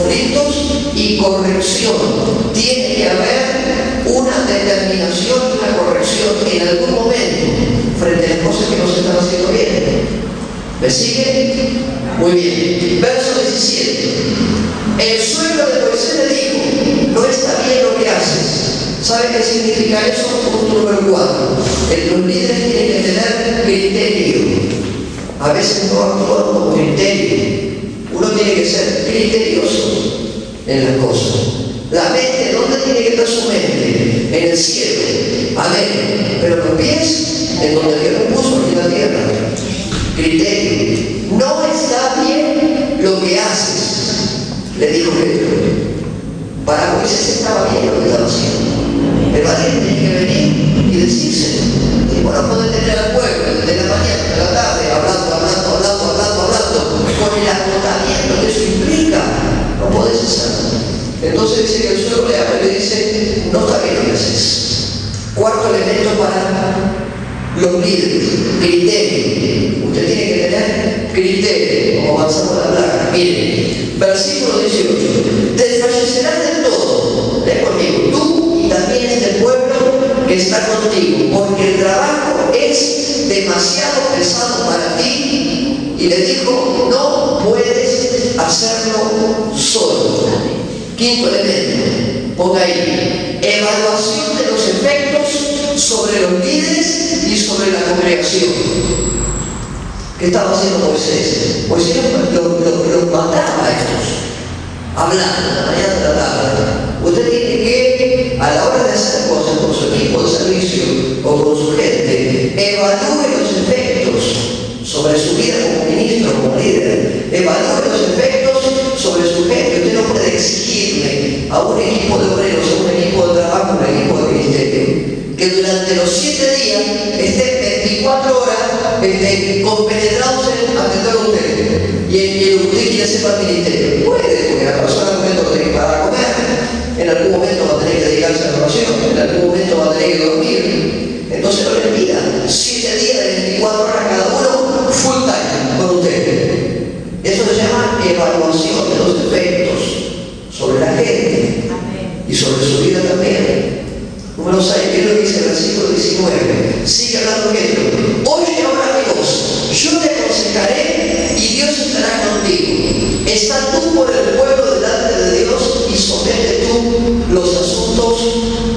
conflictos y corrección. Tiene que haber una determinación y una corrección en algún momento frente a las cosas que no se están haciendo bien. ¿Me sigue? Muy bien. Verso 17. El suegro de Moisés le dijo: no está bien lo que haces. ¿Sabe qué significa eso? Punto número 4. Los líderes tienen que tener criterio. A veces no actúan con criterio. Uno tiene que ser criterioso en las cosas. La mente, ¿dónde tiene que estar su mente? En el cielo. Amén. Pero los pies, en donde Dios los puso, en la tierra. Criterio. No está bien lo que haces, le dijo Pedro. Para Moisés estaba bien lo que estaba haciendo. Pero alguien tiene que venir y decirse. Y bueno, puede tener al pueblo de la mañana, de la tarde, hablando, con el agotamiento que eso implica. No podés hacerlo. Entonces dice que el suegro le habla y le dice: no está bien lo que haces. Cuarto elemento para los líderes: criterio. Usted tiene que tener criterio. Como avanzamos a hablar. Miren, versículo 18: desfallecerás del todo. Lee conmigo. Tú y también este pueblo que está contigo, porque el trabajo es demasiado pesado para ti. Y le dijo: no puedes hacerlo solo. Quinto elemento, ponga ahí: evaluación de los efectos sobre los líderes y sobre la congregación. ¿Qué estaba haciendo Moisés? Moisés los mataba a estos, hablando de la mañana de la tarde. Usted tiene que, a la hora de hacer cosas con su equipo de servicio o con su gente, evalúe los efectos sobre su vida como ministro, como líder. Evalúe los efectos sobre su gente. Usted no puede exigirle a un equipo de obreros, a un equipo de trabajo, a un equipo de ministerio, que durante los 7 días estén 24 horas compenetrados en atender a usted y en que usted quiere hacer para el ministerio. Puede, porque la persona en algún momento va a tener que parar a comer, en algún momento va a tener que dedicarse a la oración, en algún momento va a tener que dormir. Entonces no le pida 7 días de 24 horas cada uno full time con usted. Eso se llama evaluación de los efectos sobre la gente y sobre su vida también. Número 6, ¿qué es lo que dice el versículo 19? Sigue hablando Pedro: oye ahora mi voz, yo te aconsejaré y Dios estará contigo. Está tú por el pueblo delante de Dios y somete tú los asuntos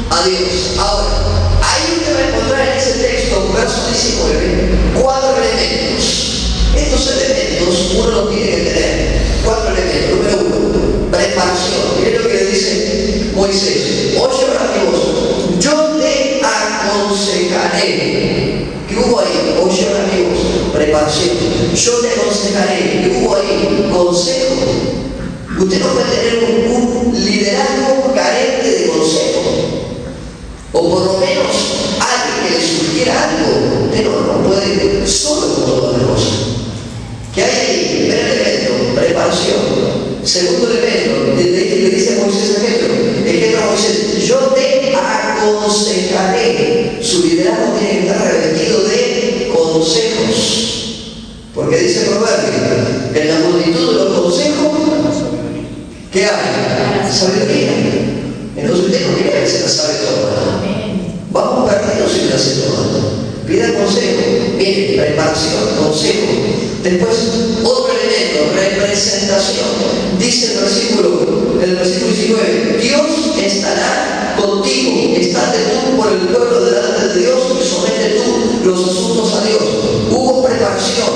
a Dios. Ahora, ahí usted va a encontrar en ese texto, verso 19, 4 elementos. Estos elementos uno los tiene que tener. 4 elementos. Número 1, preparación. Miren lo que le dice Moisés: oye ahora mi voz, yo te aconsejaré. ¿Qué hubo ahí? Oye ahora mi voz, preparación. Yo te aconsejaré. ¿Qué hubo ahí? Consejo. Usted no puede tener un liderazgo carente de consejo, o por lo menos alguien que le sugiera algo. Usted no puede solo con todas las cosas. ¿Qué hay ahí? Primer elemento, preparación. Segundo elemento, le dice Moisés a Pedro: Moisés, yo te aconsejaré. Su liderazgo tiene que estar revestido de consejos, porque dice Proverbio: en la multitud de los consejos, ¿qué hay? Sabiduría. Entonces usted no quiere que se la sabe toda. Vamos perdidos si la hace toda. Pida consejo. Mire, preparación, consejo. Después, otro elemento, representación. Dice el versículo 19: Dios estará contigo. Estate tú por el pueblo delante de Dios y somete tú los asuntos a Dios. Hubo preparación,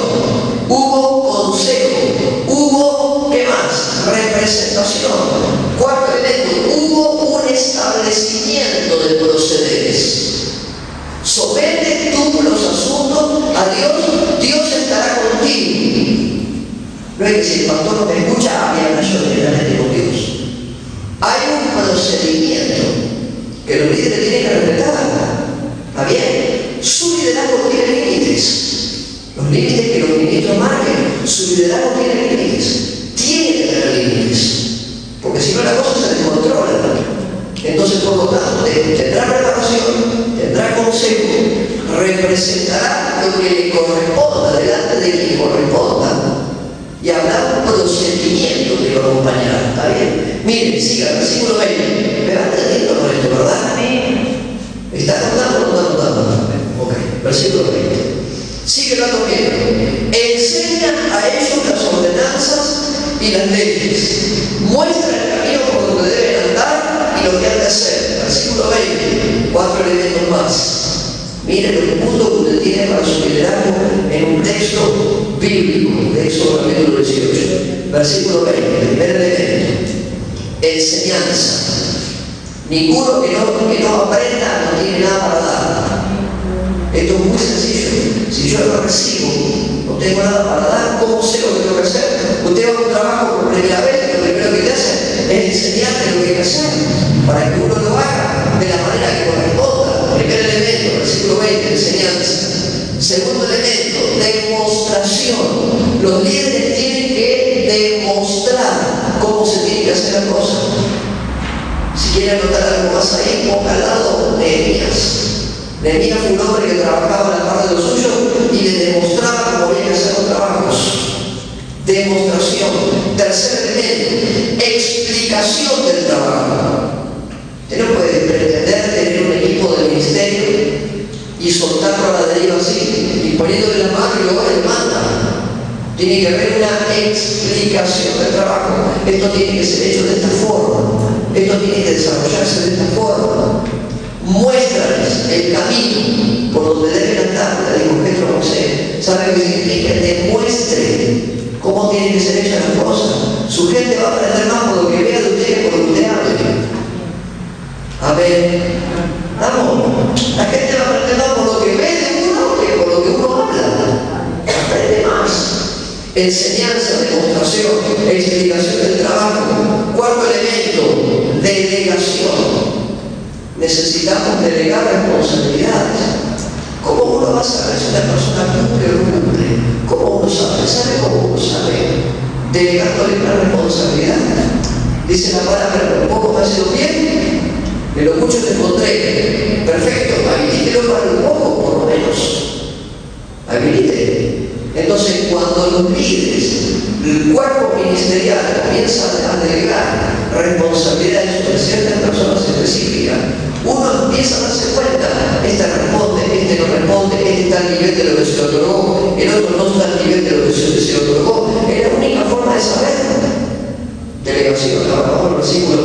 hubo consejo, hubo, ¿qué más? Representación. Cuarto elemento, hubo un establecimiento de procederes. Somete tú los asuntos a Dios, Dios estará contigo. No es que si el pastor no me escucha, habla yo directamente con Dios. Hay un procedimiento que los líderes tienen que respetar. ¿Está bien? Su liderazgo tiene límites. Los límites que los ministros marquen, su liderazgo tiene límites. Tiene que tener límites. Porque si no la cosa se descontrola. Entonces, por lo tanto, tendrá preparación, tendrá consejo, representará lo que le corresponda delante de quien corresponda y habrá un procedimiento que lo acompañará. ¿está bien? Miren, siga, versículo 20. ¿Me va entendiendo con esto, verdad? ¿Está anotando o no está anotando? Ok, versículo 20. Sigue el dato bien. Enseña a ellos las ordenanzas y las leyes. Muestra el camino por donde deben andar y lo que han de hacer. Versículo 20. 4 elementos más. Miren el punto que usted tiene para su liderazgo en un texto bíblico de Éxodo capítulo 18. Versículo 20. Primer elemento. Enseñanza. Ninguno que no aprenda no tiene nada para dar. Esto es muy sencillo. Si yo no recibo, no tengo nada para dar, ¿cómo sé lo que tengo que hacer? Usted va a un trabajo por primera vez, lo primero que te hace es enseñarte lo que hay que hacer, para que uno lo haga de la manera que corresponda. Primer elemento, versículo 20, enseñanza. Segundo elemento, demostración. Los líderes tienen que demostrar cómo se tiene que hacer la cosa. Si quieren anotar algo más ahí, ponga al lado Nehemías. Nehemías fue un hombre que trabajaba en la parte de lo suyo y le demostraba cómo había que hacer los trabajos. Demostración. Tercer elemento, explicación del trabajo. Usted no puede pretender tener un equipo de ministerio y soltarlo a la deriva así, y poniéndole la mano y luego le manda. Tiene que haber una explicación del trabajo. Esto tiene que ser hecho de esta forma. Esto tiene que desarrollarse de esta forma. Muéstrales el camino por donde deben andar, le dijo Pedro a Moisés. ¿Sabe qué significa? Demuestre cómo tienen que ser hechas las cosas. Su gente va a aprender más por lo que vea de usted que por lo que usted hable. Amén. Vamos, la gente va a aprender más por lo que ve de uno que por lo que uno habla. Aprende más. Enseñanza, demostración, explicación del trabajo. Cuarto elemento, delegación. Necesitamos delegar responsabilidades. ¿Cómo uno va a saber si una persona cumple o no cumple? ¿Cómo uno sabe? ¿Sabe cómo uno sabe? Delegándole una responsabilidad. Dice la palabra, lo poco me ha sido bien, de lo mucho te pondré. Perfecto, habilítelo para lo poco, por lo menos. Habilite. Entonces, cuando los líderes, el cuerpo ministerial comienza a delegar responsabilidades sobre ciertas personas específicas, uno empieza a darse cuenta, este responde, este no responde, este está al nivel de lo que se le otorgó, el otro no está al nivel de lo que se le otorgó. Es la única forma de saber. Delegación. Ahora vamos al versículo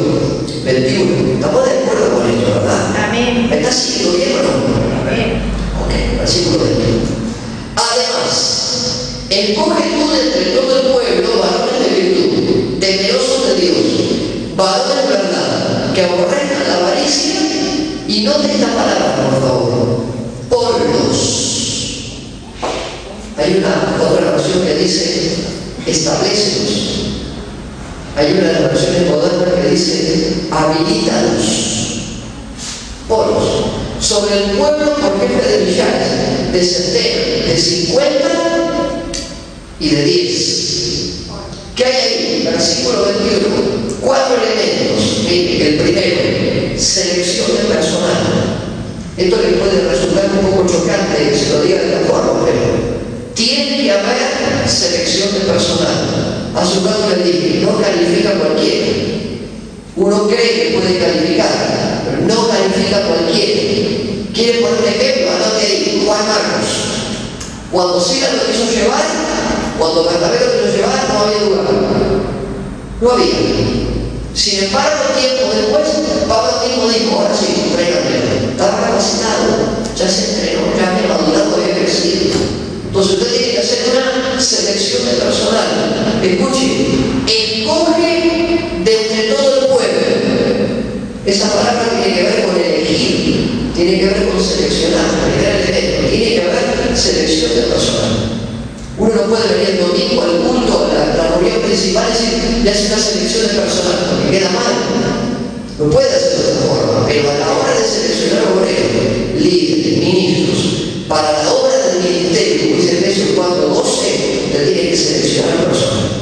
21. ¿Estamos de acuerdo con esto, verdad? Amén. ¿Me está siguiendo bien o no? Amén. Ok, versículo 21. Además, escoge tú de entre todo el pueblo varones de virtud, temerosos de Dios, varones de verdad, que aborrezcan la avaricia. Y note esta palabra, por favor. Ponlos. Hay una otra versión que dice establecelos. Hay una de las versiones modernas que dice habilítalos. Ponlos. Sobre el pueblo por jefe de millares, de centenas, de 50 y de 10. ¿Qué hay ahí? Versículo 21. 4 elementos. Mire, el primero, selección de personal. Esto le puede resultar un poco chocante que se lo diga de esta forma, pero tiene que haber selección de personal. A su lado le dije, no califica a cualquiera. Uno cree que puede calificar, pero no califica a cualquiera. ¿Quiere poner un ejemplo? Anote ahí, Juan Marcos. Cuando Silas lo quiso llevar, cuando Bernabé lo quiso llevar, no había lugar. No había. Sin embargo, tiempo después, Pablo mismo dijo, ahora sí, tráiganmelo. Estaba capacitado, ya se entrenó, ya había madurado, había crecido. Entonces usted tiene que hacer una selección de personal. Escuche, escoge de entre todo el pueblo. Esa palabra tiene que ver con elegir, tiene que ver con seleccionar, tiene que haber selección de personal. Uno no puede venir el domingo al culto, a la reunión principal y decir, le hace una selección de personal, porque queda mal. No puede hacerlo de esta forma, pero a la hora de seleccionar obreros, líderes, ministros, para la obra del ministerio, como dice Efesios 4:12, usted tiene que seleccionar personas.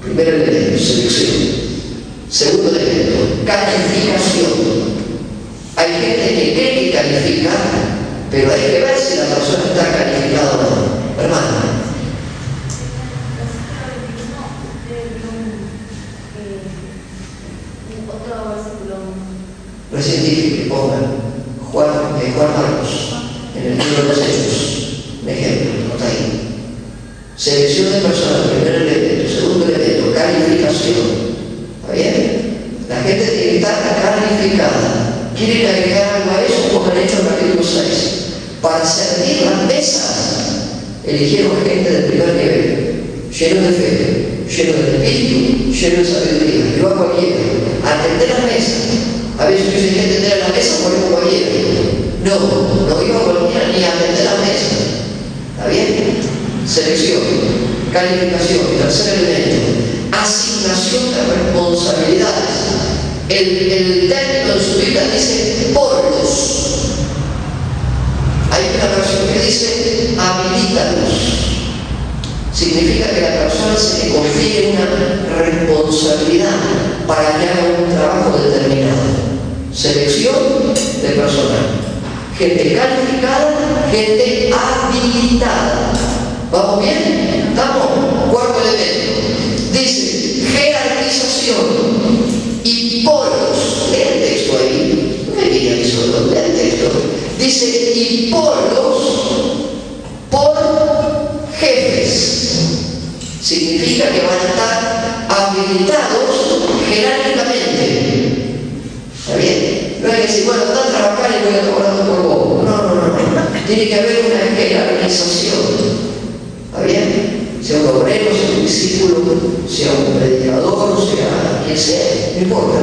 Primer elemento, selección. Segundo elemento, calificación. Hay gente que cree que califica, pero hay que ver si la persona está calificada o no. Hermano. científico que pongan Juan Marcos en el libro de los Hechos, un ejemplo, nota ahí. Selección de personal, primer elemento, segundo elemento, calificación. ¿Está bien? La gente tiene que estar calificada. ¿Quieren agregar algo a eso? Como han hecho en el capítulo 6. Para servir las mesas, eligieron gente del primer nivel, lleno de fe, lleno de espíritu, lleno de sabiduría. No a cualquiera. Atender las mesas. A veces dicen que atender a la mesa ponemos cualquiera. No iba a cualquiera ni a atender la mesa. ¿Está bien? Selección, calificación, tercer elemento, asignación de responsabilidades. El término de su Biblia dice polos. Hay una versión que dice habilítalos. Significa que la persona se le confíe una responsabilidad para que haga un trabajo determinado. Selección de personal. Gente calificada, gente habilitada. ¿Vamos bien? ¿Estamos? Cuarto elemento. Dice jerarquización y polos. Lea el texto ahí. No me digan eso, no, lea el texto. Dice y polos por jefes. Significa que van a estar habilitados jerárquicamente. ¿Está bien? No hay que decir, bueno, anda a trabajar y voy a tomar por vos. No. Tiene que haber una jerarquización. ¿Está bien? Sea un obrero, sea un discípulo, sea un predicador, sea quien sea, no importa.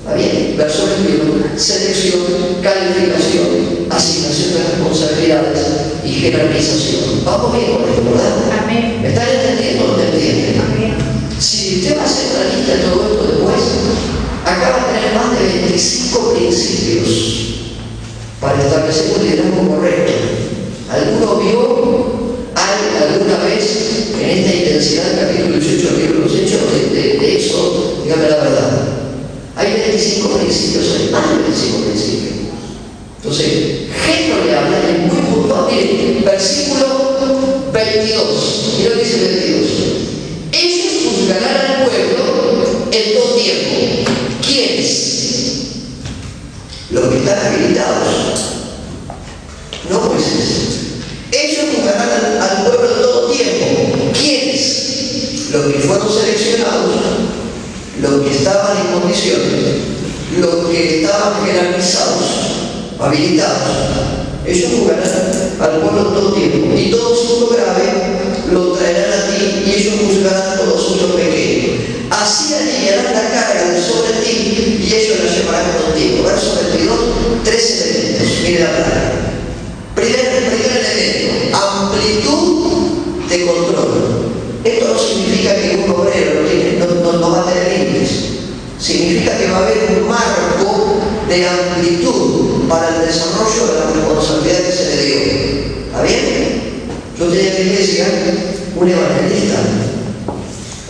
¿Está bien? Verso 21, selección, calificación, asignación de responsabilidades y jerarquización. Vamos bien con esto, ¿verdad? Amén. ¿Me están entendiendo o no me entienden? Amén. Si usted va a hacer una lista de todo esto después, acá va a tener más de 25 principios para establecer un liderazgo correcto. ¿Alguno vio alguna vez en esta intensidad del capítulo 18 del libro de los Hechos de eso? Dígame la verdad. Hay 25 principios, hay más de 25 principios. Entonces, Génesis le habla y muy puntual. Miren, versículo 22. Mira lo que dice el 22. Ellos juzgarán al pueblo en todo tiempo. ¿Quiénes? Los que están habilitados. No Moisés. Ellos juzgarán al pueblo en todo tiempo. ¿Quiénes? Los que fueron seleccionados, los que estaban en condiciones, los que estaban jerarquizados, habilitados. Ellos juzgarán al pueblo en todo tiempo. Y todo asunto grave lo traerán a ti y ellos juzgarán todo asunto pequeño. Así aliviarán la carga de sobre ti y ellos la llevarán contigo. Verso 22, 3 elementos. Mire la palabra. Primer elemento, amplitud de control. Esto no significa que un obrero no va a tener límites. Significa que va a haber un marco de amplitud para el desarrollo de la responsabilidad que se le dio. ¿Está bien? Yo tenía en la iglesia un evangelista,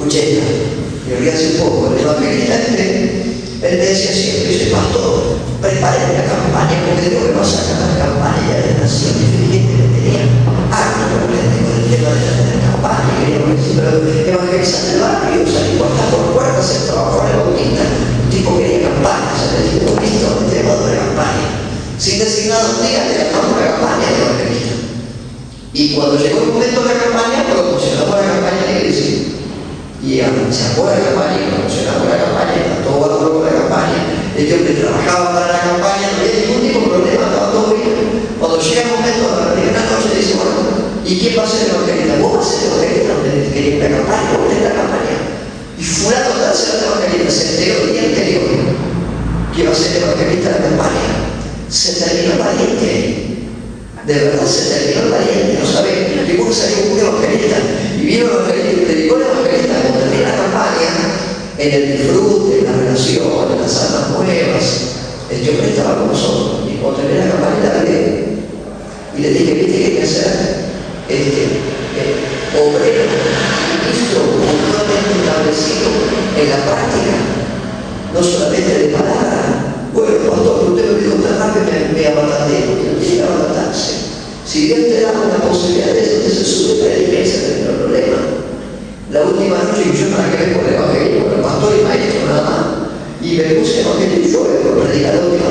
80, me olvidé hace poco, el evangelista él me decía siempre, dice, pastor, prepare una campaña, porque tengo que pasar a la campaña de la nación, y gente me tenía harto con el tema de la campaña, y queríamos decir, pero evangelizar el barrio, salir puerta por puerta, hacer trabajo en el bautista, un tipo quería campaña, o sea, le dije, listo, te mando una campaña. Sin designar un día, le llamamos la campaña de evangelista. Y cuando llegó el momento de la campaña, promocionamos la campaña en la iglesia. Y se acabó la campaña, y promocionamos la campaña, está todo valor con la campaña. Este hombre trabajaba para la campaña, no había ningún tipo de problema, estaba todo bien. Cuando llega el momento de la primera noche, dice, bueno, ¿y quién va a ser el evangelista? Vos vas a ser el evangelista, no quería la campaña, vos tenés la campaña. Y fulano tal será el evangelista, se enteró el día anterior que iba a ser el evangelista de la campaña. Se terminó el valiente. De verdad se terminó el valiente, no sabe, tuvo que salir un evangelista y vino el evangelista y predicó el evangelista cuando termina la campaña, en el disfrute, en la relación, en las almas nuevas. Este hombre estaba con nosotros y cuando terminé la campaña la hablé y le dije, ¿viste qué hay que hacer? Obrero, ministro, completamente establecido en la práctica, no solamente de palabra. Bueno, pastor, usted me dijo tan rápido me abandonné, usted no tiene que abandonarse. Si Dios te da una posibilidad de eso, usted se sube para la iglesia, no hay problema. La última noche yo para que vengo el evangelio con el pastor y maestro nada más, y me puse evangelio y yo voy a predicar la última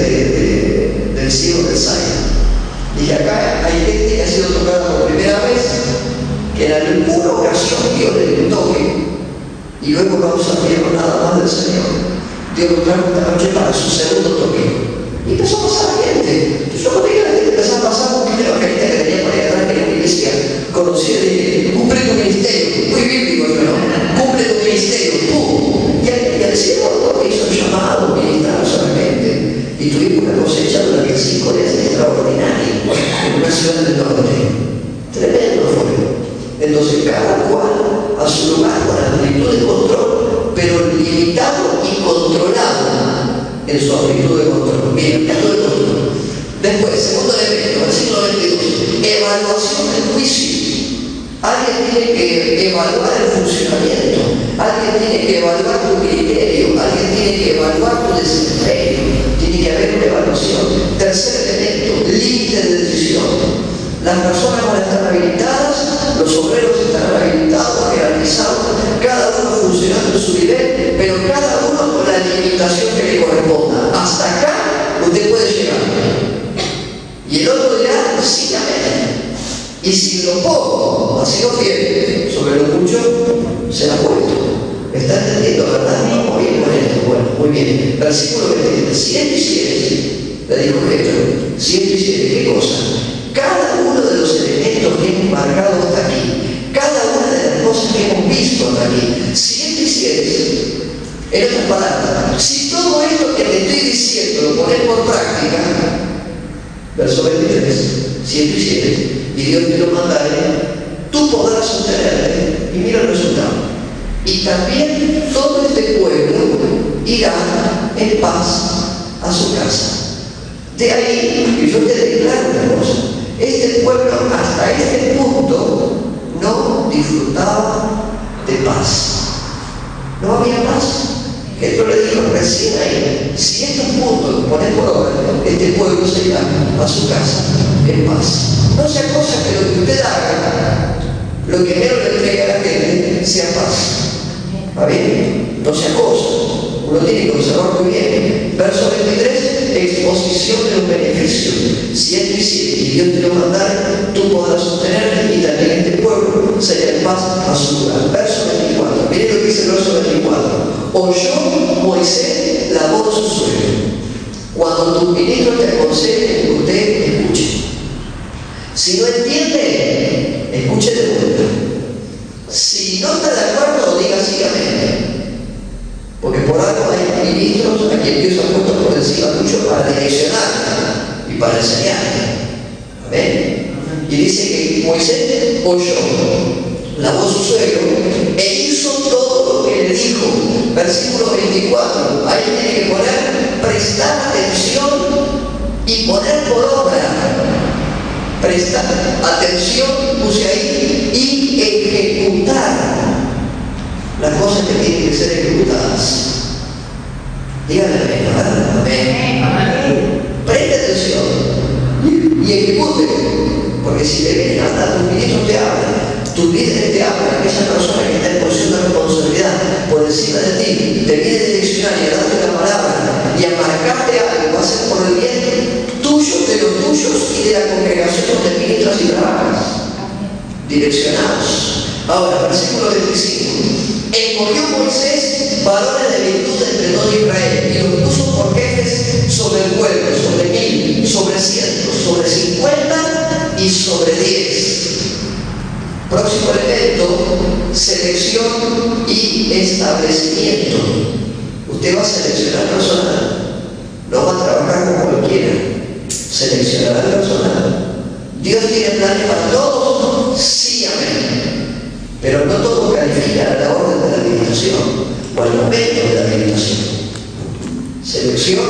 del ciego del Zaire. Dije, acá hay gente que ha sido tocada por primera vez, que en alguna ocasión Dios le toque, y luego no sabieron nada más del Señor. Dios lo trajo esta noche para su segundo toque. Y empezó a pasar gente. Yo cuando vi a la gente empezó a pasar un dinero que tenía por ahí atrás, que era una iglesia conocida, y cumple tu ministerio, muy bíblico, ¿no? Cumple tu ministerio, tú. Y al decir, bueno, hizo el llamado, ministrar solamente. Y tuvimos una cosecha durante 5 días extraordinaria en una ciudad del norte. Tremendo fue. Entonces cada cual a su lugar con amplitud de control, pero limitado y controlado en su amplitud de control. Bien, amplitud de control. Después, segundo elemento, versículo 22, evaluación del juicio. Alguien tiene que evaluar el funcionamiento, alguien tiene que evaluar tu criterio, alguien tiene que evaluar tu desempeño, tiene que haber una evaluación. Tercer elemento, límite de decisión. Las personas van a estar habilitadas, los obreros estarán habilitados, jerarquizados, cada uno funcionando en su nivel, pero cada uno con la limitación que le corresponda. Hasta acá usted puede llegar. Y el otro dirá, sí, amén. Y si lo poco ha sido fiel, sobre lo mucho se ha puesto. ¿Está entendiendo, verdad? Muy bien con esto. Bueno, muy bien. Versículo 27. 7 y 7, le dijo Pedro. 7 y 7, ¿qué cosa? Cada uno de los elementos que hemos marcado hasta aquí, cada una de las cosas que hemos visto hasta aquí, 7 y 7, en otras palabras, si todo esto que te estoy diciendo lo pones por práctica, verso 23, 7 y 7, y Dios te lo mandaré, tú podrás sostenerte, y mira el resultado. Y también todo este pueblo irá en paz a su casa. De ahí que yo te declaro una cosa. Este pueblo hasta este punto no disfrutaba de paz. No había paz. Jesús le dijo recién ahí, si estos puntos pones por obra, este pueblo se irá a su casa en paz. No sea cosa que lo que usted haga, lo que menos le entregue a la gente, sea paz. ¿Va bien? No sea cosa. Uno tiene que observar muy bien. Verso 23, exposición de los beneficios. 7 y 7, y Dios te lo mandara, tú podrás sostenerte y también este pueblo será en paz a su lugar. Verso 24, miren lo que dice el verso 24. Oyó Moisés la voz de su suegro. Cuando tus ministros te aconsejen, usted escuche. Si no entiende, escuche de vuelta. Si no está de acuerdo, diga sí, amén. Porque por algo hay ministros a quien Dios ha puesto por encima tuyo para direccionar y para enseñar. Amén. Y dice que Moisés oyó la voz de su suegro e hizo todo lo que le dijo. Versículo 24. Ahí tiene que poner, prestar atención y poner por obra. Prestar atención, puse ahí, y ejecutar las cosas que tienen que ser ejecutadas. Díganle amén, ¿verdad? Amén. Preste atención y ejecute, porque si te vienen a hablar, tus ministros te hablan, tus líderes te hablan, aquella persona que está en posición de responsabilidad por encima de ti, te viene a direccionar y a darte una palabra y a marcarte algo, va a ser por el bien tuyo, de los tuyos y de la congregación donde ministras y trabajas. Direccionados. Ahora, versículo 25. Escogió Moisés varones de virtud entre todo Israel y los puso por jefes sobre el pueblo, sobre 1000, sobre 100, sobre 50 y sobre 10. Próximo elemento, selección y establecimiento. Usted va a seleccionar personal, no va a trabajar con cualquiera, seleccionará personal. Dios tiene planes para todos, sí, amén. Pero no todo califica a la orden de la habilitación o al momento de la habilitación. Selección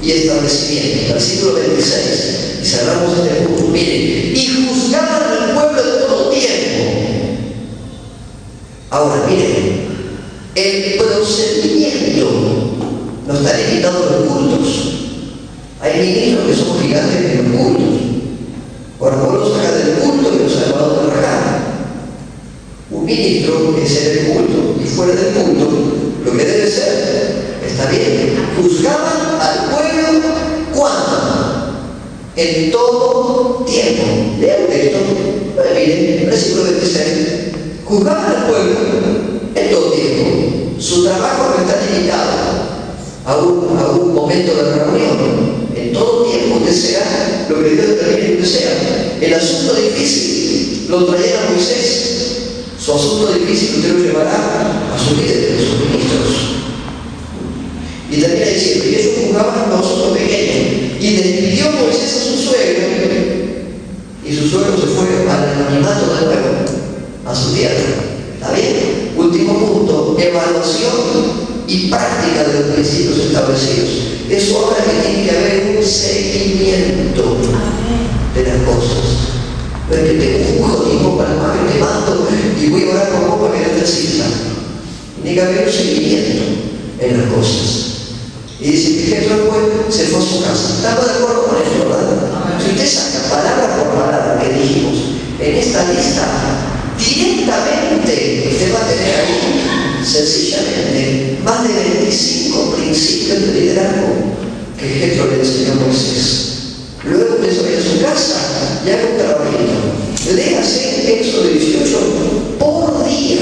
y establecimiento. Versículo 26. Y cerramos este punto. Miren, y juzgaban al pueblo de todo tiempo. Ahora, miren, el procedimiento no está limitado a los cultos. Hay ministros que son gigantes en los cultos. Por favor, los saca del culto y los saca a trabajar. Un ministro es en el culto y fuera del culto, lo que debe ser, está bien, juzgaban al pueblo en todo tiempo. Lea el texto. Miren, versículo 26. Juzgaban al pueblo en todo tiempo. Su trabajo no está limitado a un momento de reunión. En todo tiempo usted sea lo que Dios determine que usted sea. El asunto difícil lo traía a Moisés. Su asunto difícil usted lo llevará a sus líderes, a sus ministros. Y termina diciendo, y ellos juzgaban los asuntos pequeños. Y despidió Moisés a su suegro, y su suegro se fue al anonimato de nuevo, a su tierra. ¿Está bien? Último punto, evaluación y práctica de los principios establecidos. Eso habla que tiene que haber un seguimiento de las cosas. No es que te juzgo y vos para que te mando y voy a orar por vos para que no te sirva. Tiene que haber un seguimiento en las cosas. Y dice que Jethro se fue a su casa. ¿Estamos de acuerdo con esto, verdad? Si usted saca palabra por palabra que dijimos en esta lista, directamente usted va a tener ahí, sencillamente, más de 25 principios de liderazgo que Jethro le enseñó a Moisés. Luego usted se vaya a su casa y haga un trabajito. Léase Éxodo 18 por día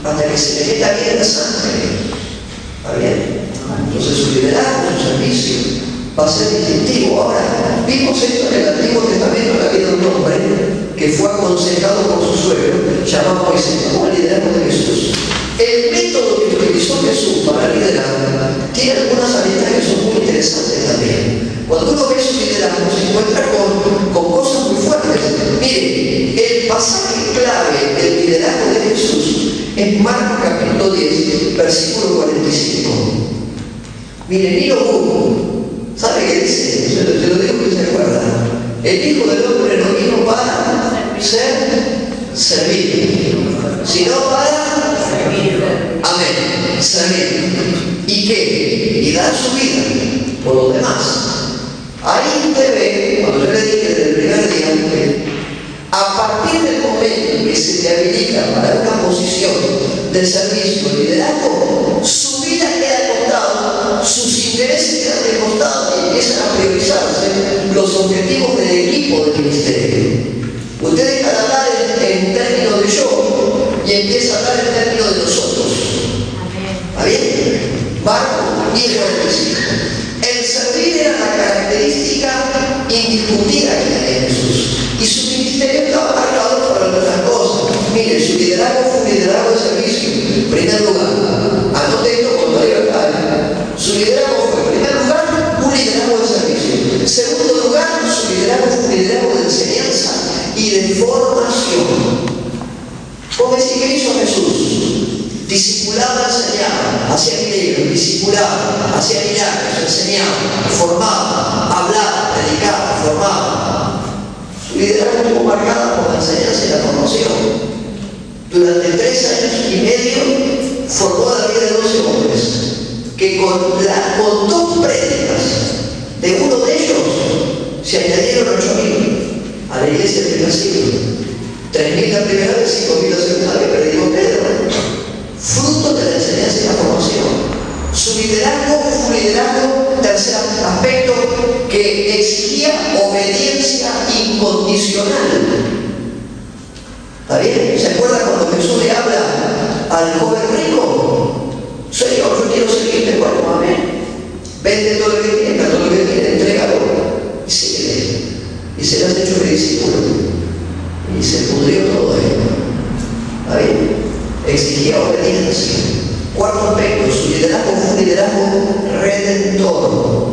hasta que se le meta bien la sangre. ¿Está bien? Entonces su liderazgo, su servicio va a ser distintivo. Ahora, vimos esto en el Antiguo Testamento, que había un hombre que fue aconsejado por su suegro, llamado Moisés, como el liderazgo de Jesús. El método que utilizó Jesús para liderar tiene algunas habilidades que son muy interesantes también. Cuando uno ve su liderazgo se encuentra con cosas muy fuertes. Mire, el pasaje clave del liderazgo de Jesús es Marcos capítulo 10, versículo 45. Mire, Nilo Hugo, ¿sabe qué dice? Se lo digo que se acuerda. El Hijo del Hombre no vino para ser servido, sino para servir. Amén. Servir. ¿Y qué? Y dar su vida por los demás. Ahí usted ve, cuando yo le dije desde el primer día, que a partir del momento en que se te habilita para una posición de servicio o liderazgo, su vida queda de costado, sus intereses quedan de costado y empiezan a priorizarse los objetivos del equipo del ministerio. Usted deja de hablar en términos de yo y empieza a hablar en términos de nosotros. ¿Está bien? Marcos 10:45. El servir era la característica indiscutida que tenía Jesús. Y su ministerio estaba marcado por otras cosas. Mire, su liderazgo fue un liderazgo de servicio. En primer lugar, anote esto cuando hay acá. Su liderazgo fue, en primer lugar, un liderazgo de servicio. En segundo lugar, su liderazgo fue un liderazgo de enseñanza y de formación. ¿Cómo es que hizo Jesús? Discipulaba, enseñaba, hacía milagros, discipulaba, hacía milagros, enseñaba, formaba, hablaba, predicaba, formaba. Su liderazgo estuvo marcada por la enseñanza y la formación. Durante 3 años y medio formó la vida de 12 hombres, que con 2 prédicas de uno de ellos se añadieron 8.000 a la iglesia del primer siglo. 3.000 la primera vez, 5.000 la segunda vez, pero digo Pedro. Fruto de la enseñanza y la formación. Su liderazgo fue un liderazgo, tercer aspecto, que exigía obediencia incondicional. ¿Está bien? ¿Se acuerda cuando Jesús le habla al joven rico? Señor, yo quiero seguirte por amén. Vende todo lo que tiene, todo lo que tiene, entrégalo y síguele. Y se le has hecho el discípulo. Y se pudrió todo ahí. ¿Está bien? Exigía obediencia. Cuarto aspecto, su liderazgo fue un liderazgo redentor.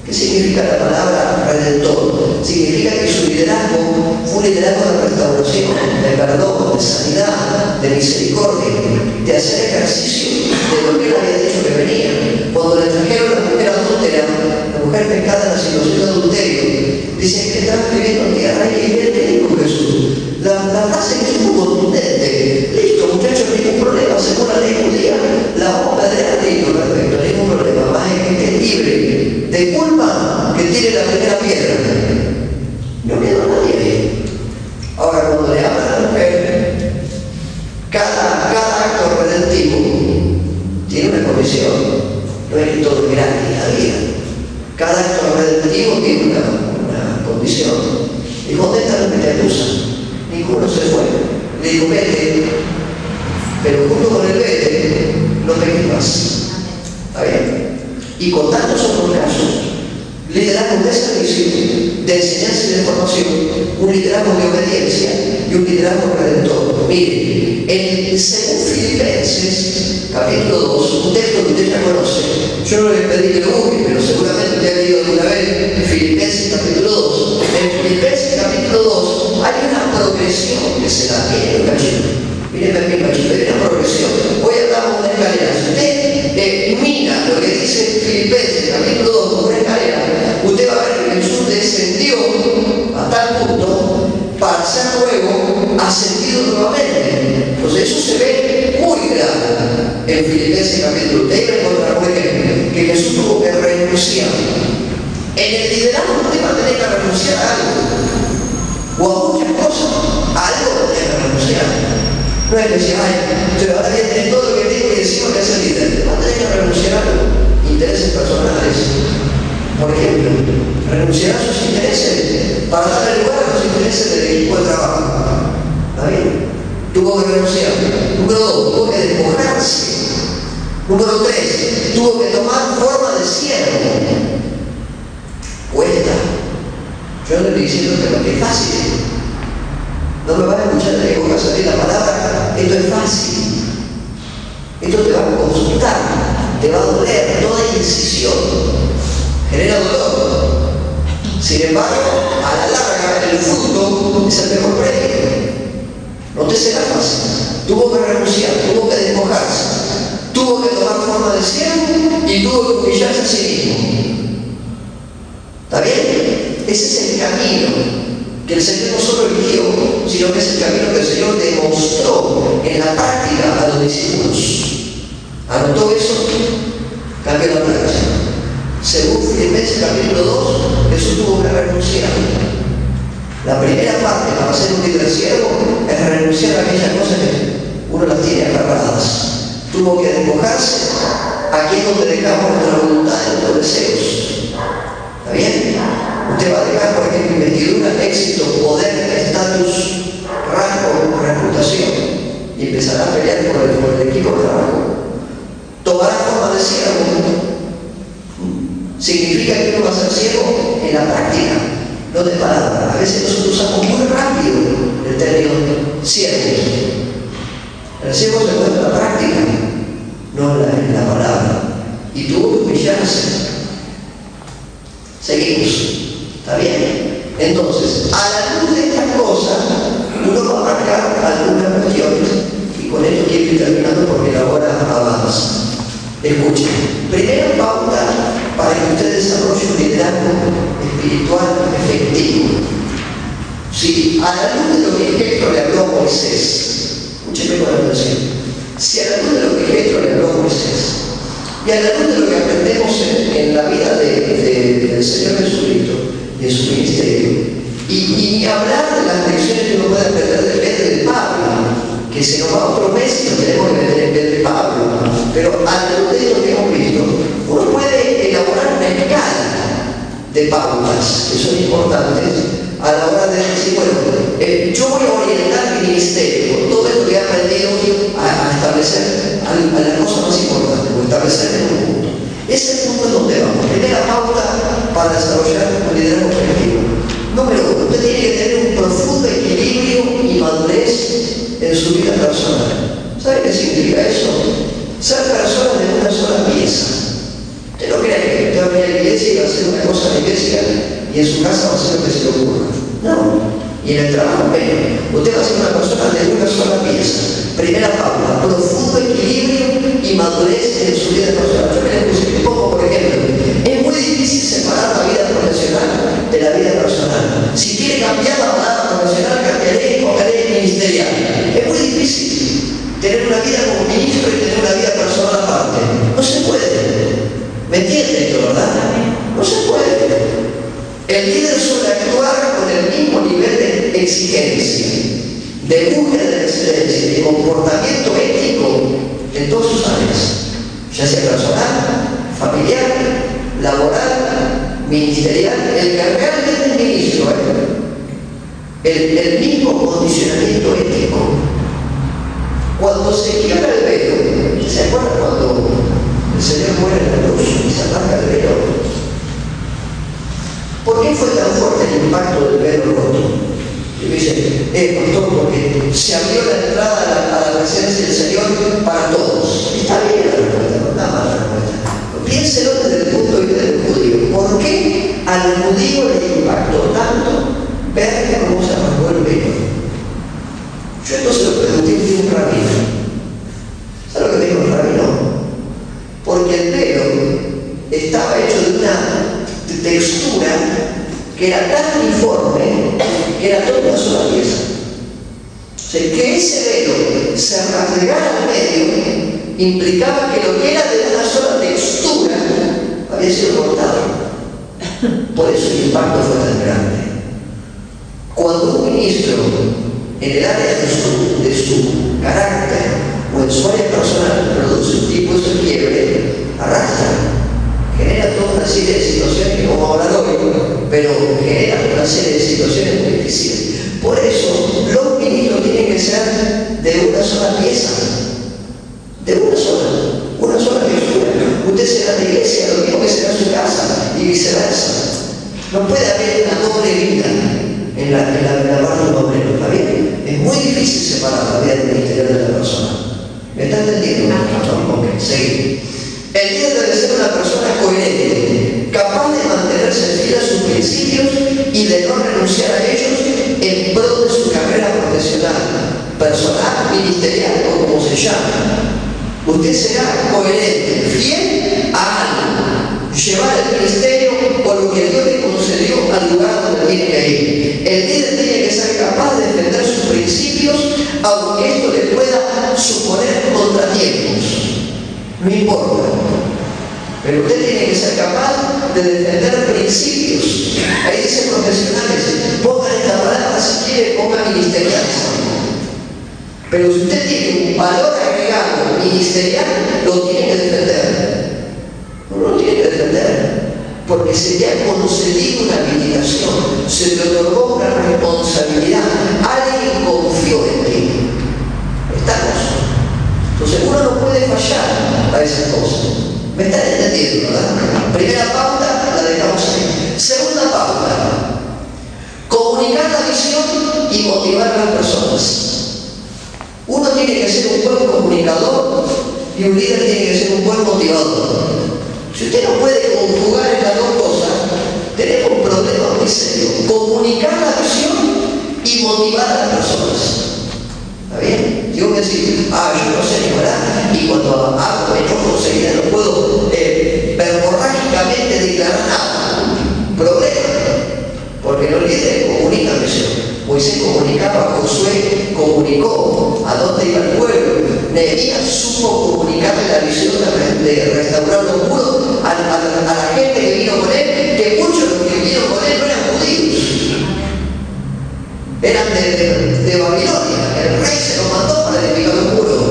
¿Qué significa la palabra redentor? Significa que su liderazgo fue un liderazgo de restauración, de perdón, de sanidad, de misericordia, de hacer ejercicio de lo que él había dicho que venía. Cuando le trajeron a la mujer adúltera, la mujer pecada en la situación de adulterio, dice que estaba escribiendo en tierra y él le dijo Jesús. La frase es muy contundente. Listo, muchachos, ningún problema. Según la ley judía, la vamos a pedrear, listo, perfecto, ningún problema. Más es que esté libre de culpa que tire la primera piedra. No miedo a nadie ahí. Ahora, cuando le hablan a la mujer, cada acto redentivo tiene una comisión. No es que todo es gratis en la vida. Cada acto redentivo tiene condición. Dijo, ¿dónde están los que te acusan? Ninguno se fue. Le dijo, vete, pero junto con el vete, no peques más. ¿Está bien? Y con tantos otros casos, liderazgo de servicio, de enseñanza y de formación, un liderazgo de obediencia y un liderazgo redentor. Mire, en según Filipenses, capítulo 2, un texto que usted ya conoce, yo no le pedí que lo busque, pero seguramente usted ha leído alguna vez Filipenses capítulo 2. En Filipenses capítulo 2 hay una progresión que se da. Mire, Míreme, hay una progresión. Hoy hablamos de escaleras. Usted mira lo que dice Filipenses capítulo 2 como una escalera, usted va a ver que Jesús descendió a tal punto para ser luego ascendido nuevamente. Entonces eso se ve muy claro en Filipenses capítulo 2. Ahí va a encontrar, por ejemplo, que Jesús tuvo que renunciar. En el liderazgo usted va a tener que renunciar a algo, o a muchas cosas. A algo va a tener que renunciar. No es que decir, ay, pero ahora voy a tener todo lo que tengo y encima que hacer líder. Va a tener que renunciar a algo. Intereses personales. Por ejemplo, renunciar a sus intereses para darle lugar a los intereses del equipo de trabajo. ¿Está bien? Tuvo que renunciar. Número 2, tuvo que despojarse. Número 3, tuvo que tomar forma de siervo. Cuesta. Yo no estoy diciendo que es fácil. No me van a escuchar de que voy a salir la palabra, esto es fácil. Esto te va a consultar, te va a doler, toda incisión genera dolor. Sin embargo, a la larga, el fruto es el mejor premio. No te será fácil. Tuvo que renunciar, tuvo que despojarse, tuvo que tomar forma de siervo y tuvo que humillarse a sí mismo. ¿Está bien? Ese es el camino que el Señor no solo eligió, sino que es el camino que el Señor demostró en la práctica a los discípulos. ¿Anotó eso? Cambió la práctica. Según Filipenses capítulo 2, Jesús tuvo que renunciar. La primera parte para ser un líder siervo es renunciar a aquellas cosas que uno las tiene agarradas. Tuvo que despojarse. Aquí es donde dejamos nuestra voluntad y nuestros deseos. ¿Está bien? Usted va a dejar, por ejemplo, investidura, éxito, poder, estatus, rango, reputación y empezará a pelear por el equipo de trabajo. Tomará forma de siervo. Significa que uno va a ser siervo en la práctica, no de palabra. A veces nosotros usamos muy rápido el término siervo. El siervo se muestra en la práctica, no en la palabra. Y tuvo que humillarse. Seguimos. ¿Está bien? Entonces, a la luz de estas cosas, uno va a marcar algunas cuestiones. Y con esto quiero ir terminando porque la hora avanza. Escuchen. Primera pauta para que usted desarrolle un liderazgo espiritual efectivo. Si a la luz de lo que Jetro le habló a Moisés, escúcheme con atención. Si a la luz de lo que Jetro le habló a Moisés, y a la luz de lo que aprendemos en la vida del Señor Jesucristo, de su ministerio, y ni hablar de las lecciones que uno puede aprender de Pedro y de Pablo, que se nos va otro mes y lo tenemos que ver en Pedro y Pablo, pero a la luz de lo que hemos visto, uno puede elaborar una escala de pautas que son importantes a la hora de decir, bueno, yo voy a orientar mi ministerio con todo esto que he aprendido a establecer a la cosa más importante, o establecer en un punto. Ese es el punto en donde vamos. Primera pauta para desarrollar un liderazgo efectivo. Número 1, usted tiene que tener un profundo equilibrio y madurez en su vida personal. ¿Sabe qué significa eso? Ser persona de una sola pieza. Usted no cree que usted va a venir a la iglesia y va a hacer una cosa en la iglesia y en su casa va a hacer lo que se le ocurra. No. Y en el trabajo, bueno, usted va a ser una persona de una sola pieza. Primera pauta, profundo equilibrio y madurez en su vida personal. Yo me pongo, por ejemplo, es muy difícil separar la vida profesional de la vida personal. Si quiere cambiar la palabra profesional, cambiaré y pongaré ministerial. Es muy difícil tener una vida como ministro y tener una vida personal aparte. No se puede. ¿Me entiende esto, verdad? No se puede. El líder suele actuar con el mismo nivel de exigencia, de búsqueda de excelencia, de comportamiento ético en todas sus áreas, ya sea personal, familiar, laboral, ministerial, el que realmente es ministro, el mismo condicionamiento ético. Cuando se quiebra el velo, ¿se acuerdan cuando el Señor muere en la cruz y se arranca el velo? ¿Por qué fue tan fuerte el impacto del velo roto? Y me dice, pastor, porque se abrió la entrada a la presencia del Señor para todos. Está bien la respuesta, no está mal la respuesta. Piénselo desde el punto de vista del judío. ¿Por qué al judío le impactó tanto ver cómo se arrancó el velo? Yo entonces lo pregunté a un rabino. ¿Sabes lo que me dijo el rabino? Porque el velo estaba hecho de una textura que era tan uniforme que era toda una sola pieza. O sea, que ese velo se rasgara al medio implicaba que lo que era de una sola textura había sido cortado. Por eso el impacto fue tan grande. Cuando un ministro en el área de su carácter o en su área personal produce un tipo de quiebre, arrastra, genera toda una serie de situaciones que vamos a hablar hoy, pero genera una serie de situaciones muy difíciles. Por eso los ministros tienen que ser de una sola pieza, de una sola textura. Usted será de iglesia, lo mismo que será su casa y viceversa. No puede haber una doble vida en la barra de un obrero, ¿está bien? Es muy difícil separar la vida del interior de la persona. ¿Me está entendiendo? Ok, seguimos. El líder debe ser una persona coherente, capaz de mantenerse fiel a sus principios y de no renunciar a ellos en pro de su carrera profesional, personal, ministerial o como se llame. Usted será coherente, fiel a algo, llevar el ministerio por lo que Dios le concedió al lugar donde tiene que ir. El líder tiene que ser capaz de defender sus principios, aunque esto le pueda suponer contratiempos. No importa. Pero usted tiene que ser capaz de defender principios. Ahí dice profesionales, pongan esta palabra si quiere, pongan ministeriales. Pero si usted tiene un valor agregado ministerial, lo tiene que defender. No lo tiene que defender. Porque se te ha concedido una habilitación, se te otorgó una responsabilidad, alguien confió en ti. Estamos. Entonces uno no puede fallar a esas cosas. ¿Me están entendiendo, verdad? Primera pauta, la dejamos ahí. Segunda pauta, comunicar la visión y motivar a las personas. Uno tiene que ser un buen comunicador y un líder tiene que ser un buen motivador. Si usted no puede conjugar estas dos cosas, tenemos un problema muy serio. Comunicar la visión y motivar a las personas. ¿Está bien? Yo voy a decir, yo no sé ni orar, y cuando hago enojo seguida no puedo verborrágicamente declarar nada. Problema. Porque los líderes comunican visión. Moisés comunicaba, Josué comunicó a dónde iba el pueblo. Nehemías supo comunicarle la visión de restaurar los muros a la gente que vino con él, que muchos de los que vinieron con él no eran judíos, eran de Babilonia. El rey se los mandó para edificar los muros.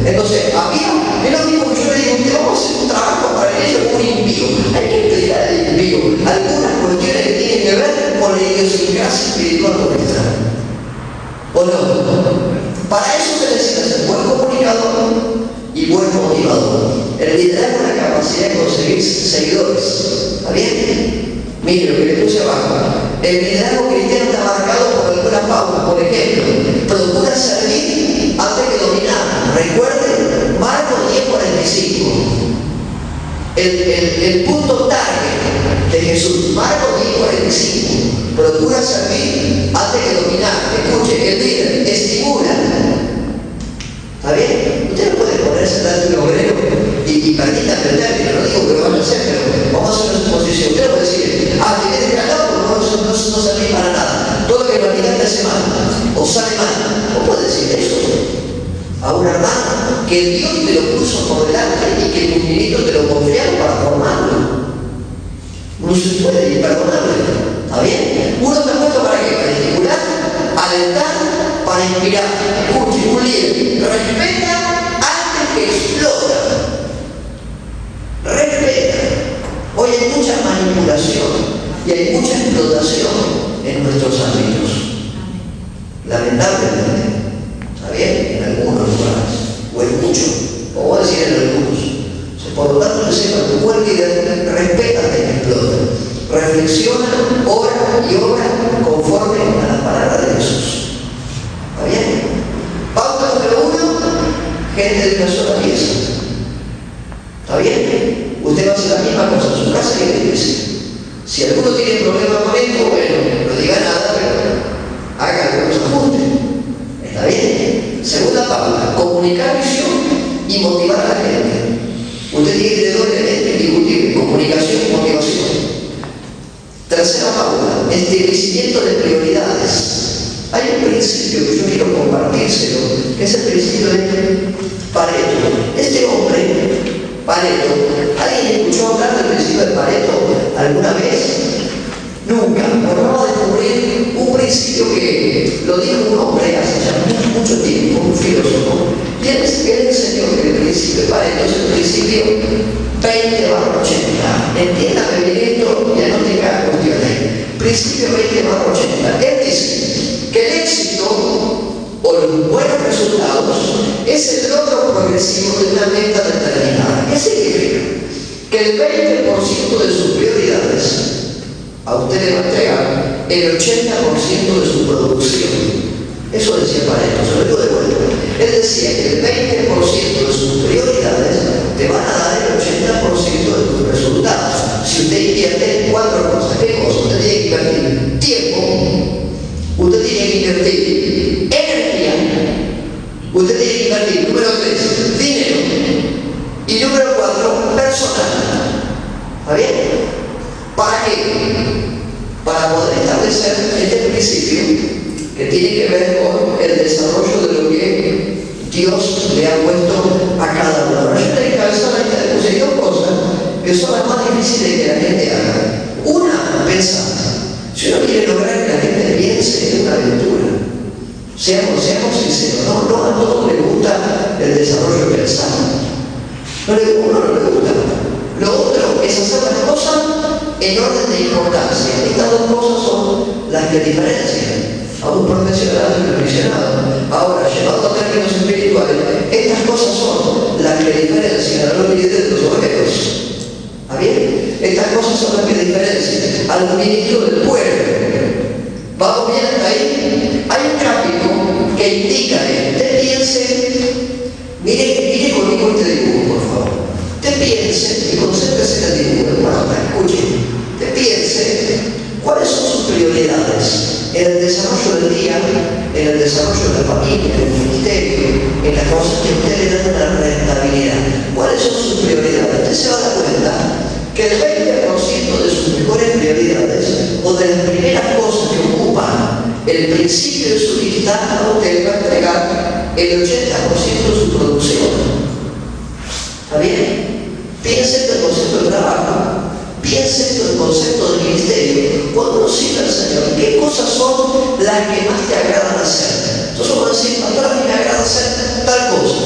Entonces, es lo mismo que yo le digo, vamos a hacer un trabajo para ellos con un impío. Hay que explicar al impío algunas cuestiones que tienen que ver con la idiosincrasia espiritual nuestra. ¿O no? Para eso se necesita ser buen comunicador y buen motivador. El liderazgo es la capacidad de conseguir seguidores. ¿Está bien? Mire lo que le puse abajo. El liderazgo cristiano está marcado por algunas pautas. Por ejemplo, procura servir antes que dominar. Recuerden, Marcos 10:45. El punto target de Jesús, Marcos 10:45. Procura servir antes que dominar. Escuche, el líder estimula. ¿Está bien? Usted no puede ponerse delante de un obrero y permítame el término, no digo que lo van a hacer, pero vamos a hacer una suposición. Usted no puede decir, te quedes calado porque no servís para nada. Todo lo que planificaste hace mal, o sale mal. No puede decir eso a un hermano que Dios te lo puso por delante y que tus ministros te lo confiaron para formarlo. No se puede, imperdonable. ¿Está bien? Uno está puesto para qué? Para estimular, alentar, para inspirar. Escuche, un líder respeta antes que explota. Respeta. Hoy hay mucha manipulación. y hay mucha explotación en nuestros ámbitos, lamentablemente. ¿Está bien? En algunos lugares, o en muchos, o voy a decir en algunos. Por lo tanto, sepa tu buen líder, respétate y explota. Reflexiona, ora y obra conforme a la palabra de Jesús. ¿Está bien? Pauta número 1, gente de una sola pieza. ¿Está bien? Usted va a hacer la misma cosa en su casa y en la iglesia. Si alguno tiene problemas con esto, bueno, no diga nada, pero haga algunos ajustes. ¿Está bien? Segunda pauta, comunicar visión y motivar a la gente. Usted tiene de doblemente discutir comunicación y motivación. Tercera pauta, establecimiento de prioridades. Hay un principio que yo quiero compartírselo, que es el principio de Pareto. Este hombre, Pareto, ¿alguien escuchó hablar del principio de Pareto alguna vez? Nunca. Bueno, vamos a descubrir un principio que lo dijo un hombre hace ya mucho tiempo, un filósofo. Y él enseñó que el principio de Pareto es el principio 20/80. Entiéndame bien esto y no tenga cuestiones. Principio 20/80. Él dice que el éxito o los buenos resultados es el logro progresivo de una meta determinada. ¿Qué significa? Que el 20% de sus prioridades a usted le va a entregar el 80% de su producción. Eso decía Pareto, se lo digo de vuelta. Él decía que el 20% de sus prioridades te van a dar el 80% de tus resultados. Si usted invierte en 4 cosas, ¿qué cosas? Usted tiene que invertir tiempo, usted tiene que invertir energía, usted tiene que invertir, número 3, dinero, y número 4, personal. ¿Está bien? ¿Para qué? Para poder establecer este principio que tiene que ver con el desarrollo de lo que Dios le ha puesto a cada uno. Ahora yo le calzo la lista de puse 2 cosas que son las más difíciles que la gente haga. Una, pensar. Si uno quiere lograr que la gente piense, es una aventura. Seamos sinceros, no a todos les gusta el desarrollo pensado. Uno no le gusta. Lo otro es hacer las cosas en orden de importancia. Estas 2 cosas son las que diferencian a un profesional de un aficionado. Ahora, llevando a términos espirituales, estas cosas son las que diferencian a los líderes de los obreros. ¿Está bien? Estas cosas son las que diferencian al ministro del pueblo. ¿Vamos bien hasta ahí? Hay un capítulo que indica que usted piense, mire conmigo este dibujo, por favor. Usted piense, y concéntrese en el dibujo, bueno, escuche, usted piense cuáles son sus prioridades en el desarrollo del día, en el desarrollo de la familia, en el ministerio, en las cosas que a usted le dan una rentabilidad. ¿Cuáles son sus prioridades? Usted se va a dar cuenta que el 20% de sus mejores prioridades o de las primeras cosas que ocupan el principio de su lista, a usted va a entregar el 80% de su producción. ¿Está bien? Piense en el concepto del trabajo. Piense en el concepto del ministerio. Cuando uno sirve al Señor, ¿qué cosas son las que más te agradan hacer? Entonces uno decir, pastor, a mí me agrada hacer tal cosa.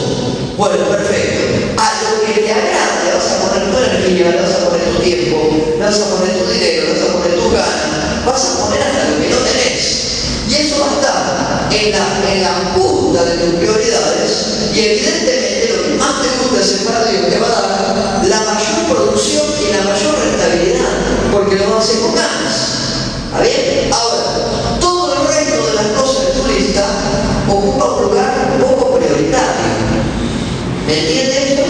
Bueno, perfecto. A lo que te agrada le vas a poner tu energía, le vas a poner tu tiempo, le vas a poner tu dinero, le vas a poner tus ganas, vas a poner hasta lo que no tenés. Y eso va a estar en la punta de tus prioridades, y evidentemente lo que más te gusta es para Dios, te va a dar la mayor producción y la mayor rentabilidad, porque lo vas a hacer con ganas. ¿Está bien? Ahora, todo el resto de las cosas de tu lista ocupa un lugar un poco prioritario. ¿Me entiende esto?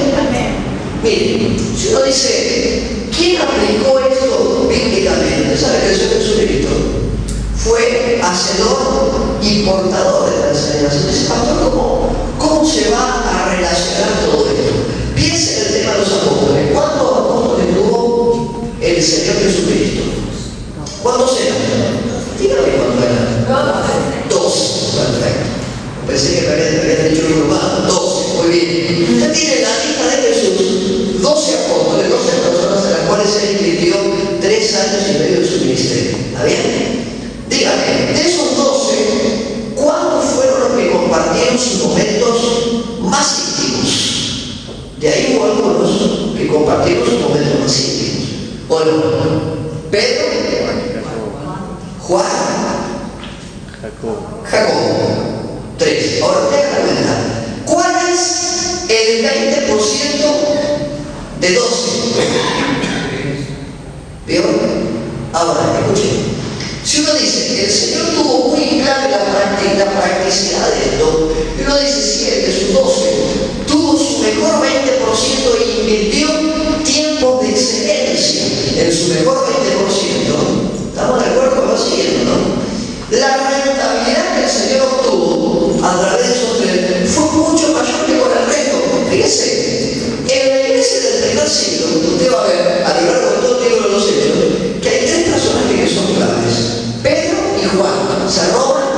Mire, si uno dice, ¿quién aplicó esto bíblicamente? ¿Sabe que el Señor Jesucristo fue hacedor y portador de la enseñanza? Dice, pastor, ¿cómo se va a relacionar todo esto? Piense en el tema de los apóstoles. ¿Cuántos apóstoles tuvo el Señor Jesucristo? ¿Cuántos eran? Dígame cuántos eran. 12. Perfecto. Pensé que me habían dicho un romano. 12. Muy bien. Usted tiene la lista de Jesús. 12 apóstoles, 12 personas a las cuales él invirtió 3 años y medio de su ministerio. ¿Está bien? Dígame, de esos 12, ¿cuántos fueron los que compartieron sus momentos más íntimos? De ahí hubo algunos que compartieron sus momentos más íntimos. ¿O no? Juan, Jacobo. 3. Ahora usted haga la cuenta. ¿Cuál es el 20% de 12? ¿Vio? Ahora, escuchen. Si uno dice que el Señor tuvo muy clara la practicidad de esto, y uno dice, si él de sus 12 tuvo su mejor 20% y invirtió tiempo de excelencia en su mejor 20%, ¿estamos de acuerdo? Va siguiendo, ¿no? La rentabilidad que el Señor obtuvo a través de esos 3 fue mucho mayor que con el resto. Fíjese, en la iglesia del primer siglo, usted va a ver a lo largo de todo el libro de los Hechos, que hay 3 personajes que son claves. Pedro y Juan se roban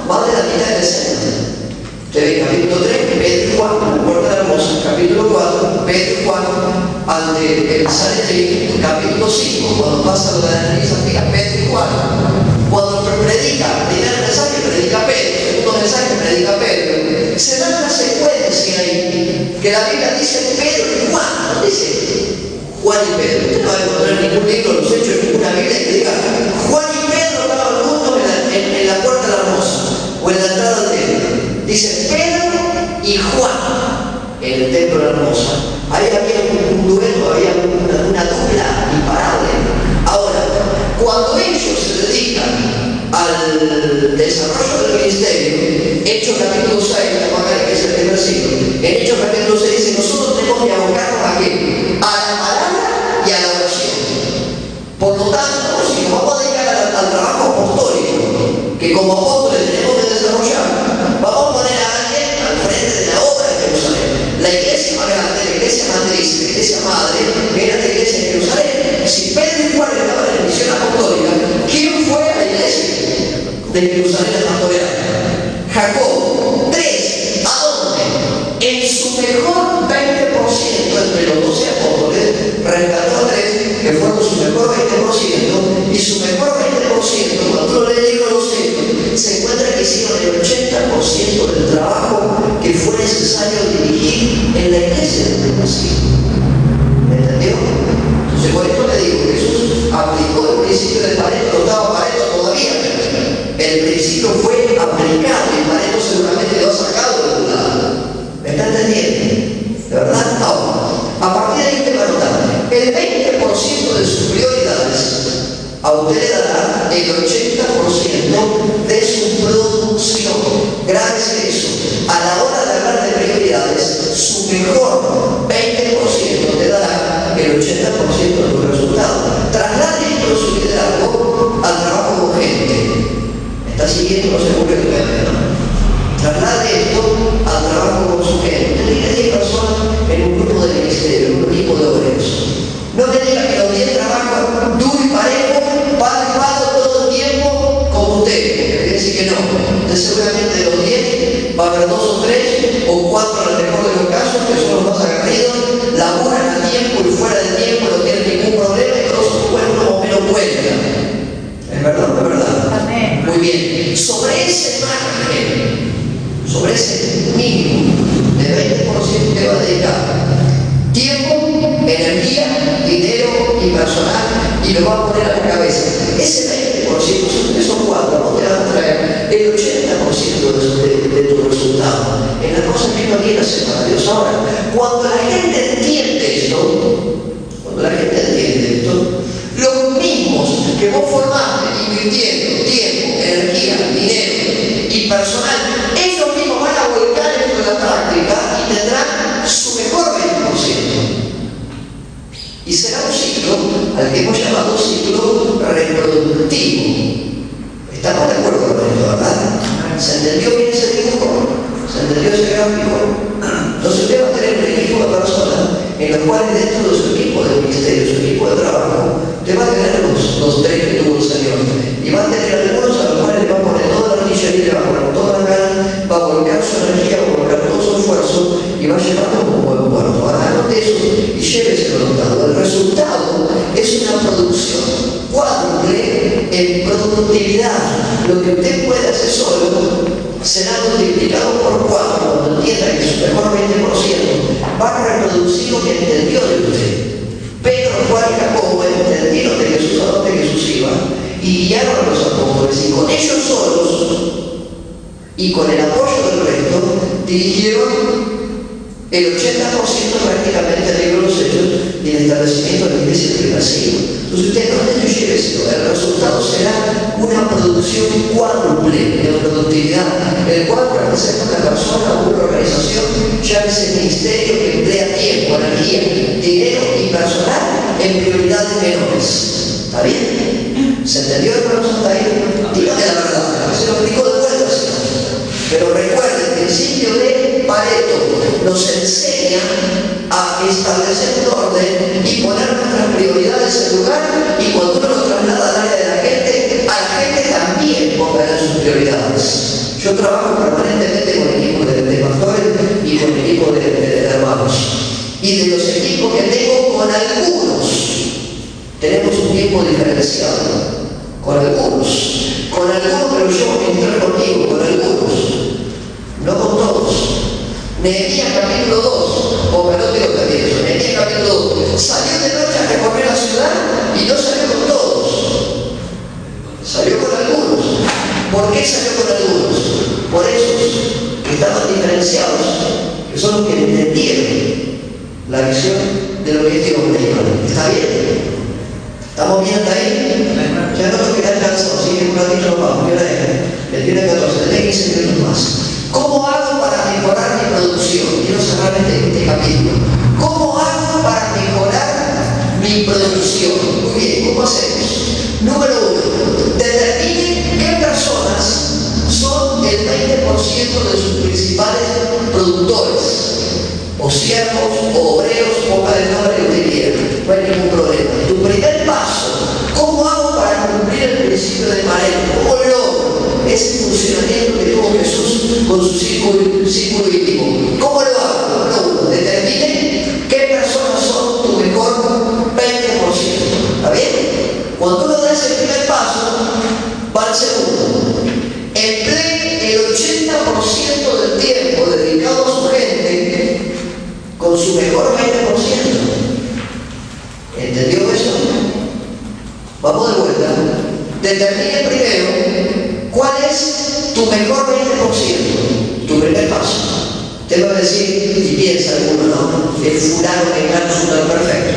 más de la mitad de la escena. Usted ve capítulo 3, Pedro y Juan, la puerta de la hermosa. Capítulo 4, Pedro y Juan ante el Sanedrín. Capítulo 5, cuando pasa lo de la nariz antigua, Pedro y Juan. Cuando predica, primer mensaje predica Pedro, segundo mensaje predica Pedro. Se da una secuencia ahí, que la Biblia dice Pedro y Juan, no dice Juan y Pedro. Usted no va a encontrar ningún libro de los Hechos, ninguna Biblia que diga Juan y Pedro estaban juntos en la puerta de la hermosa o en la entrada del templo. Dice Pedro y Juan en el templo de la hermosa. Ahí había un duelo, había una dupla imparable. Ahora, cuando ellos se dedican al desarrollo del ministerio, Hechos capítulo 6, que es el primer siglo, en Hechos capítulo 6 dice, nosotros tenemos que abocarnos a qué? A la palabra y a la oración. Por lo tanto, si nos vamos a dedicar al trabajo apostólico, que como apóstoles tenemos que desarrollar, vamos a poner a alguien al frente de la obra de Jerusalén. La iglesia más grande, la iglesia matriz, la iglesia madre, era la iglesia de Jerusalén. Si Pedro y Juan estaban en misión apostólica, ¿quién fue a la iglesia de Jerusalén a pastorear? Jacobo. 3. ¿A dónde? En su mejor 20% entre los 12 apóstoles, rescató a 3 que fueron su mejor 20%, y su mejor 20%, cuando uno lee el libro de los Hechos, se encuentra que hicieron el 80% del trabajo que fue necesario dirigir en la iglesia del primer siglo. ¿Me entendió? Entonces, por esto le digo, Jesús aplicó el principio de Pareto, no estaba Pareto todavía. El principio fue aplicado y Pareto seguramente lo ha sacado de un lado. ¿Me está entendiendo? ¿De verdad? Ahora, a partir de ahí usted va a notar, el 20% de sus prioridades a usted le dará el 80% de su producción. Gracias a eso, a la hora de hablar de prioridades, su mejor 20% te dará el 80% de tu resultado. Traslade esto su liderazgo al trabajo con gente. ¿Me está siguiendo? No se ocurre que ¿no? Traslade esto al trabajo con su gente. Usted tiene 10 personas en un grupo de ministerio, en un equipo de obreros. No me diga que los 10 trabajan duro y parejo, palo todo el tiempo como usted. Quiere decir que no. Usted seguramente de los 10 va a haber 2 o 3 o 4 en el mejor de los casos, que son los más agarridos, laburan a tiempo y fuera de tiempo, no tienen ningún problema y todos son buenos o menos cuentan. ¿Es verdad o no es verdad? Amén. Muy bien. Sobre ese margen, sobre ese mínimo de 20% que va a dedicar tiempo, energía, dinero y personal, y lo va a poner a la cabeza. Ese 20%, esos 4, no te van a traer el 80% de tu resultado en las cosas que uno quiere hacer para Dios. Ahora, cuando la gente entiende esto, los mismos que vos formaste invirtiendo tiempo, energía, dinero y personal, ellos mismos van a volcar esto en la práctica y tendrán su mejor 20%. Y será un ciclo al que hemos llamado ciclo reproductivo. ¿Estamos de acuerdo con esto, verdad? ¿Se entendió bien ese dibujo? ¿Se entendió ese gráfico? Entonces usted va a tener un equipo de personas en los cuales dentro de su equipo de ministerio, su equipo de trabajo, usted va a tener los 3 que tuvo el Señor. Y va a tener algunos a los cuales le va a poner toda la artillería, le va a poner toda la gana, va a volcar su energía, va a volcar todo su esfuerzo y va a llevarlo a un buen puerto. Ahora, anote eso y llévese el resultado. El resultado es una producción cuádruple en productividad. Lo que usted puede hacer solo será multiplicado por 4 cuando entienda que su mejor 20% va a reproducir lo que entendió de usted. Pedro, Juan y Jacobo entendieron de Jesús a donde Jesús iba y guiaron a los apóstoles, y con ellos solos y con el apoyo del resto dirigieron el 80% prácticamente del libro de los Hechos y el establecimiento de la iglesia primacía. Entonces usted no destruye esto, el resultado será una producción cuádruple de productividad, el cual representa una persona o una organización, llámese ministerio, que emplea tiempo, energía, dinero y personal en prioridades menores. ¿Está bien? ¿Se entendió, hermanos, hasta ahí? Dígame la verdad, se lo explico de vuelta, pero recuerde, el principio de Pareto nos enseña a establecer un orden y poner nuestras prioridades en lugar, y cuando uno lo traslada al área de la gente también ponga sus prioridades. Yo trabajo permanentemente con equipos de pastores y con equipos de hermanos. Y de los equipos que tengo, con algunos tenemos un tiempo diferenciado. Con algunos, pero yo entré conmigo, con algunos, no con todos. Nehemías capítulo 2, o no digo también eso, Nehemías capítulo 2, salió de noche a recorrer la ciudad y no salió con todos, salió con algunos. ¿Por qué salió con algunos? Por esos que estaban diferenciados, que son los que entendieron la visión de lo que es Dios. ¿Está bien? ¿Estamos bien hasta ahí? Ya no lo quedan cansados, sigue un ratito nos vamos. ¿Qué hora es? El tiene 14, de 15 minutos más. ¿Cómo hago para mejorar mi producción? Quiero cerrar este capítulo. ¿Cómo hago para mejorar mi producción? Muy bien, ¿cómo hacemos? Número 1, determine qué personas son el 20% de sus principales productores, o siervos, o obreros, ponga el nombre que usted quiera, no hay ningún problema. Tu primer paso, ¿cómo hago para cumplir el principio de Pareto? ¿Cómo logro ese funcionamiento que tuvo Jesús con su círculo íntimo? ¿Cómo lo hago? Número 1, determine qué personas son tu mejor 20%. ¿Está bien? Cuando uno da ese primer paso, va al segundo. Emplee el 80% del tiempo dedicado a su gente con su mejor 20%. ¿Entendió eso? Vamos de vuelta. Determine primero cuál es tu mejor 20%, tu primer paso. Usted va a decir, y piensa alguno, ¿no? El fulano que gana súper perfecto.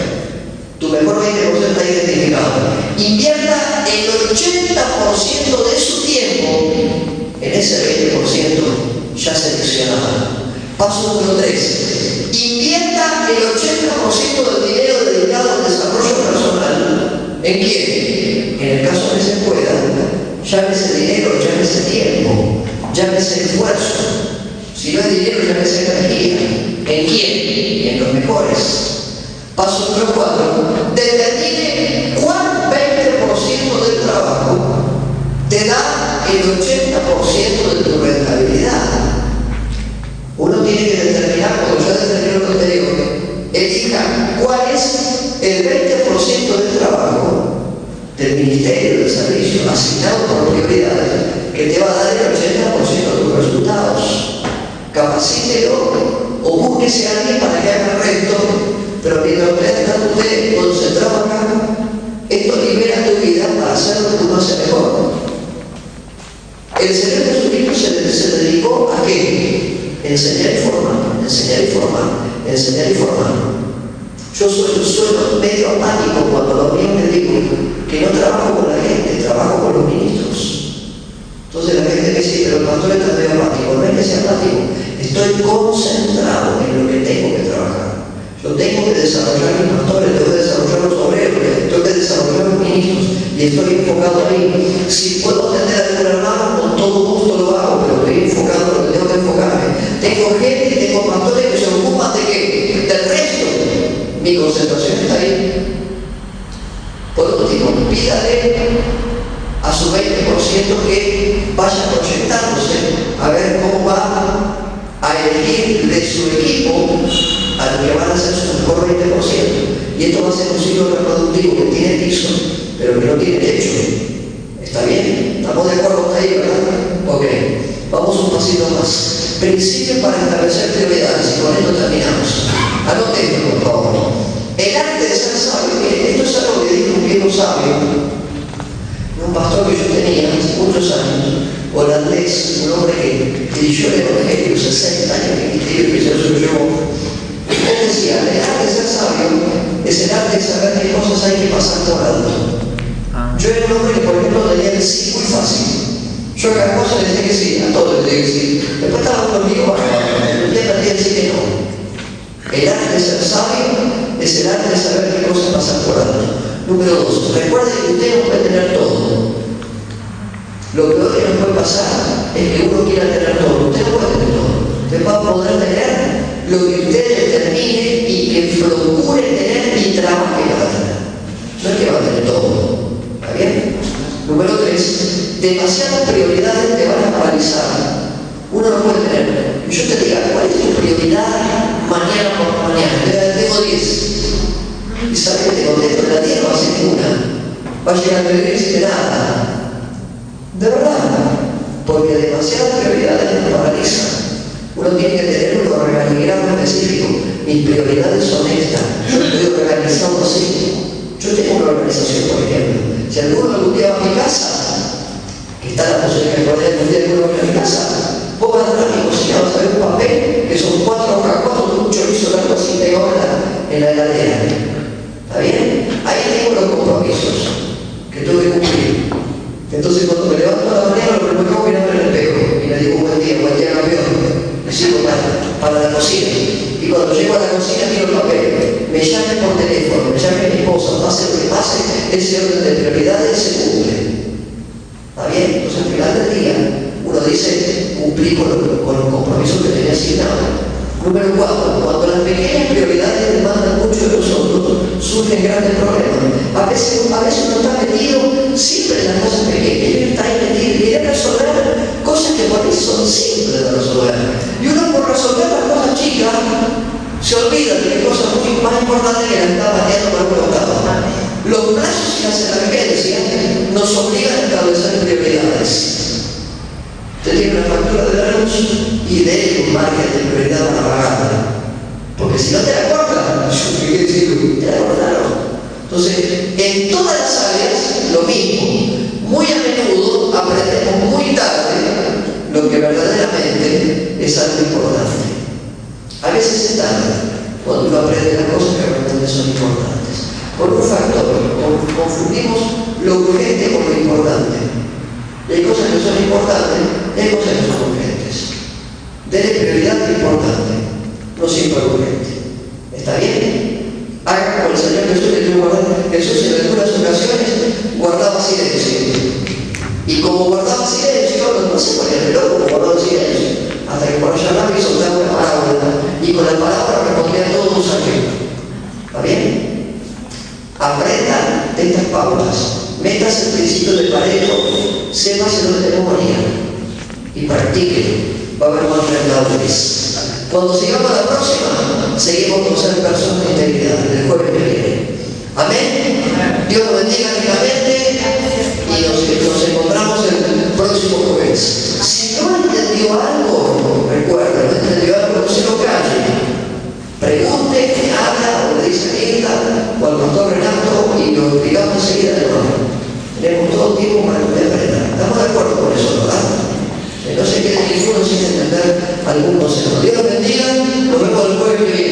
Tu mejor 20% está identificado. Invierta el 80% de su tiempo en ese 20% ya seleccionado. Paso número 3. Invierta el 80% del dinero dedicado al desarrollo personal. ¿En quién? En el caso que se pueda, llámese dinero, llámese tiempo, llámese esfuerzo. Si no hay dinero, llámese energía. ¿En quién? En los mejores. Paso número 4. Determine cuál 20% del trabajo te da el 80% de tu rentabilidad. Uno tiene que determinar, cuando ya determinó lo anterior, elija cuál es el 20% del trabajo del ministerio del servicio asignado por prioridades que te va a dar el 80% de tus resultados. Capacítelo o búsquese a alguien para que haga el resto, pero mientras usted concentrado acá, esto libera tu vida para hacer lo que uno hace mejor. El Señor Jesucristo se dedicó a qué? Enseñar y formar, enseñar y formar, enseñar y formar. Yo soy medio apático cuando lo mío me digo que no trabajo con la gente, trabajo con los ministros. Entonces la gente me dice, pero el pastor está medio apático. No es que sea apático, estoy concentrado en lo que tengo que trabajar. Yo tengo que desarrollar mis pastores, tengo que desarrollar los obreros, tengo que desarrollar los ministros, y estoy enfocado ahí. Si puedo atender a algún hermano, con todo gusto lo hago, pero estoy enfocado en lo que tengo que enfocarme. Tengo gente y tengo pastores que se ocupan de qué? Del resto. Mi concentración está ahí. Por último, pídale a su 20% que vaya proyectándose a ver cómo va a elegir de su equipo a lo que van a ser su mejor 20%. Y esto va a ser un ciclo reproductivo que tiene piso, pero que no tiene techo. ¿Está bien? ¿Estamos de acuerdo hasta ahí, verdad? Ok. Vamos un pasito más. Principios para establecer prioridades, y con esto terminamos. Anote esto, por favor. El arte de ser sabio, esto es algo que dijo un viejo sabio. No un pastor que yo tenía hace muchos años, holandés, un hombre que dirigió el Evangelio 60 años, que yo llevo. Él decía, el arte de ser sabio es el arte de saber qué cosas hay que pasar por alto. Yo era un hombre que, por ejemplo, tenía el sí muy fácil. Yo cada cosa le decía que sí, a todo le decía que sí. Después estaba conmigo, el día me decir que no. El arte de ser sabio es el arte de saber qué cosas pasan por alto. Número 2, recuerde que usted no puede tener todo. Lo peor que nos puede pasar es que uno quiera tener todo. Usted no puede tener todo. Usted va a poder tener lo que usted determine y que procure tener y trabaje para tener. No es que va a tener todo. ¿Está bien? Número 3, demasiadas prioridades te van a paralizar. Uno no puede tener. Y yo te diga, ¿cuál es tu prioridad mañana por mañana? Tengo 10. Y sabes que te contesto, de la 10 no va a ser ninguna. Va a llegar a vivir sin nada. De verdad. Porque demasiadas prioridades te paralizan. Uno tiene que tener un organigrama específico. Mis prioridades son estas. Yo estoy organizado así. Yo tengo una organización, por ejemplo. Si alguno algún día va a mi casa, que está la posibilidad de poder algún día alguno va a mi casa, vos vas a entrar a mi cocina, vas a ver un papel que son 4 hojas, 4 con un chorizo largo así pegado en la heladera. ¿Está bien? Ahí tengo los compromisos que tengo que cumplir. Entonces cuando me levanto a la mañana, lo primero que hago es mirarme en el espejo y le digo buen día campeón. Me sigo para la cocina. Y cuando llego a la cocina tiro el papel. Me llamen por teléfono, me llame mi esposa, pase lo que pase, ese orden de prioridades se cumple. ¿Está bien? Entonces al final del día uno dice, cumplí con los compromisos que tenía asignado. Número 4, cuando las pequeñas prioridades demandan mucho de nosotros, surgen grandes problemas. A veces uno está metido siempre en las cosas pequeñas, y uno está ahí metido y quiere resolver cosas que por ahí son simples de resolver. Y uno por resolver las cosas chicas se olvida de que hay cosas muy más importantes que las está bateando por otro lado. Los plazos y las emergencias nos obligan a establecer prioridades. Usted tiene una factura de la luz y de un margen de prioridad para pagarla. Porque si no te la cortan, te la cortaron. Entonces, en todas las áreas, lo mismo. Muy a menudo aprendemos muy tarde lo que verdaderamente es algo importante. A veces es tarde cuando uno aprende las cosas que realmente son importantes. Por un factor, confundimos lo urgente con lo importante. Y hay cosas que son importantes y hay cosas que son urgentes. Dele prioridad a lo importante, no siempre lo urgente. ¿Está bien? Haga como el Señor Jesús que tuvo que guardar. Jesús en algunas ocasiones guardaba silencio. Y como guardaba silencio, no se ponía el reloj como guardaba silencio. Hasta que por allá abajo hizo una parábola. Y con la parábola respondía a todos los saqueos. ¿Está bien? Aprenda de estas pautas. Metas el principio de Pareto, sépase de memoria y practique. Va a haber más rentables. Cuando sigamos a la próxima, seguimos con ser personas de integridad, el jueves que viene. Amén. Dios nos bendiga ricamente y nos encontramos el próximo jueves. Si no entendió algo, recuerda, no entendió algo, no se lo calle. Pregunte, habla o le dice a Hilda o al pastor Renato y lo explicamos enseguida de nuevo. Tenemos todo el tiempo para que usted aprenda. ¿Estamos de acuerdo con eso, verdad? No se quede ninguno sin entender algún consejo. Dios los bendiga. Nos vemos el jueves que viene.